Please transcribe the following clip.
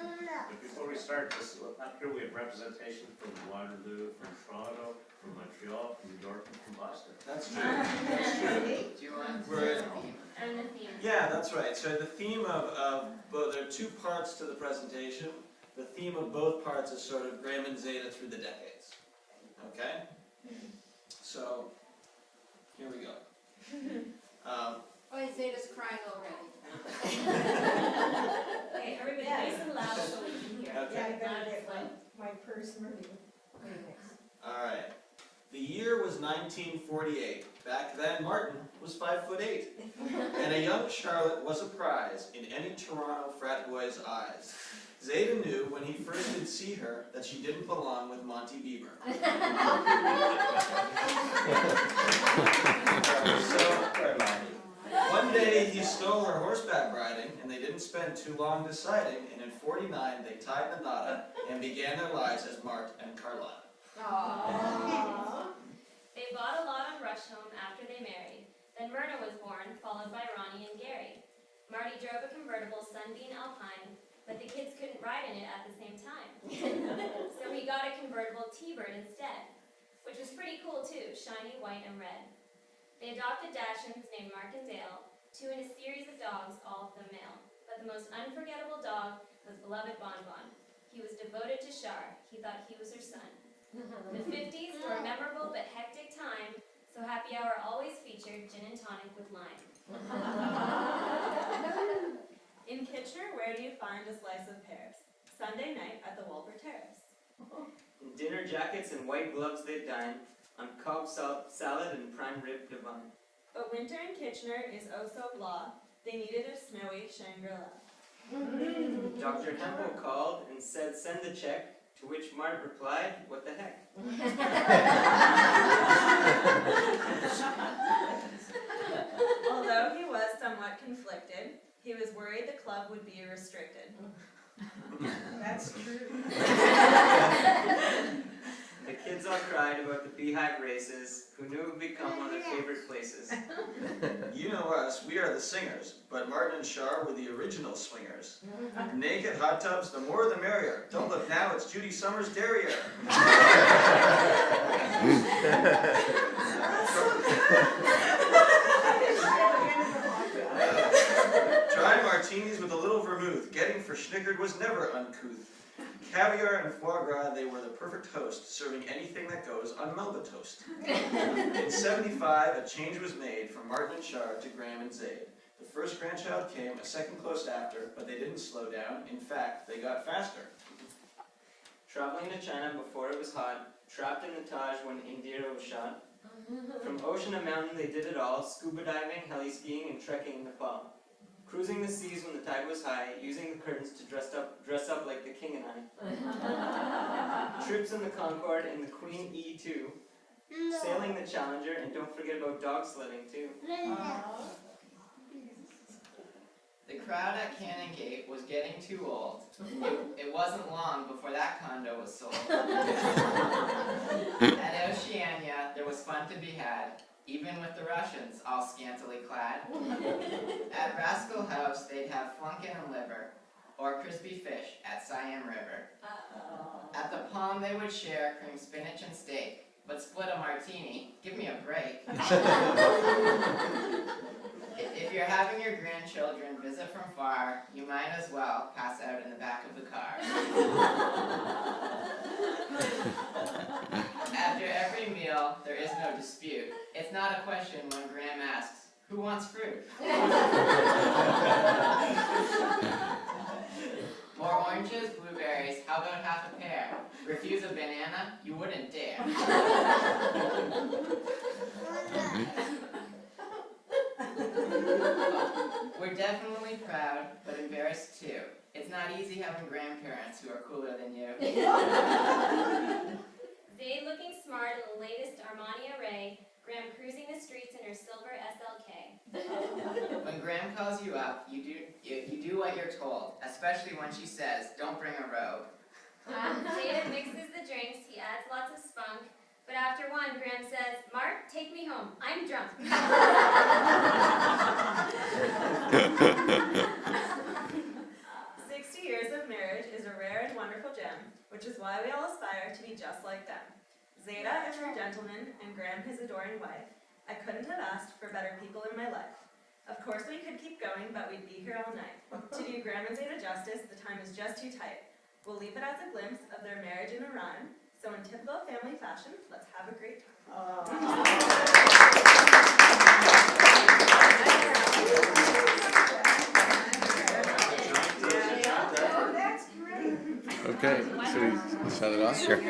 But before we start, this, up here we have representation from Waterloo, from Toronto, from Montreal, from New York, and from Boston. That's true. That's true. Do you want And the theme. Yeah, that's right. So the theme of both, there are two parts to the presentation. The theme of both parts is sort of Gram Zaida through the decades. Okay? So, here we go. Zaida's crying already. Okay, everybody nice and loud so we can hear. Okay. Yeah, I better get my purse ready. Alright. The year was 1948. Back then, Martin was 5'8", and a young Charlotte was a prize in any Toronto frat boy's eyes. Zaida knew when he first did see her that she didn't belong with Monty Bieber. One day he stole her horseback riding, and they didn't spend too long deciding, and in 49 they tied the knot and began their lives as Mart and Carlotta. Aww. They bought a lot on Rusholme after they married. Then Myrna was born, followed by Ronnie and Gary. Marty drove a convertible Sunbeam Alpine, but the kids couldn't ride in it at the same time. So he got a convertible T-Bird instead, which was pretty cool too, shiny white and red. They adopted Dachshunds named Mark and Dale, two in a series of dogs, all of them male. But the most unforgettable dog was beloved Bon Bon. He was devoted to Char. He thought he was her son. The 50s were a memorable but hectic time, so Happy Hour always featured gin and tonic with lime. In Kitchener, where do you find a slice of pears? Sunday night at the Wolper Terrace. In dinner jackets and white gloves they dine, on cob salad and prime rib divine. But winter in Kitchener is oh so blah, they needed a snowy Shangri-La. Dr. Hempel called and said send the check, to which Mart replied, what the heck? Although he was somewhat conflicted, he was worried the club would be restricted. That's true. The kids all cried about the beehive races, who knew it would become one of their favorite places. You know us, we are the singers, but Martin and Char were the original swingers. Naked hot tubs, the more the merrier. Don't look now, it's Judy Summers' derriere. Try martinis with a little vermouth. Getting verschnickered was never uncouth. Caviar and foie gras, they were the perfect host, serving anything that goes on Melba toast. In 75, a change was made from Martin and Char to Gram and Zaid. The first grandchild came a second close after, but they didn't slow down. In fact, they got faster. Traveling to China before it was hot, trapped in the Taj when Indira was shot. From ocean to mountain they did it all, scuba diving, heli skiing, and trekking in Nepal. Cruising the seas when the tide was high, using the curtains to dress up like the king and I. Trips in the Concorde and the Queen E2. Sailing the Challenger, and don't forget about dog sledding too. The crowd at Cannon Gate was getting too old. It wasn't long before that condo was sold. At Oceania, there was fun to be had, even with the Russians all scantily clad. At Rascal House, they'd have flunkin and liver, or crispy fish at Siam River. At the Palm, they would share cream spinach and steak, but split a martini, give me a break. If you're having your grandchildren visit from far, you might as well pass out in the back of the car. After every meal, there is no dispute. It's not a question when Gram asks, who wants fruit? More oranges, blueberries, how about half a pear? Refuse a banana? You wouldn't dare. We're definitely proud, but embarrassed too. It's not easy having grandparents who are cooler than you. Zaid looking smart in the latest Armani array, Gram cruising the streets in her silver SLK. When Gram calls you up, you do what you're told, especially when she says, don't bring a robe. Zaida mixes the drinks, he adds lots of spunk, but after one, Gram says, Mark, take me home, I'm drunk. 60 years of of marriage is a rare and wonderful gem, which is why we all aspire to be just like them. Zaida is her gentleman, and Gram his adoring wife. I couldn't have asked for better people in my life. Of course we could keep going, but we'd be here all night. To do Gram and Zaida justice, the time is just too tight. We'll leave it as a glimpse of their marriage in a rhyme. So in typical family fashion, let's have a great time. Oh, that's great. Okay, should we shut it off? Sure.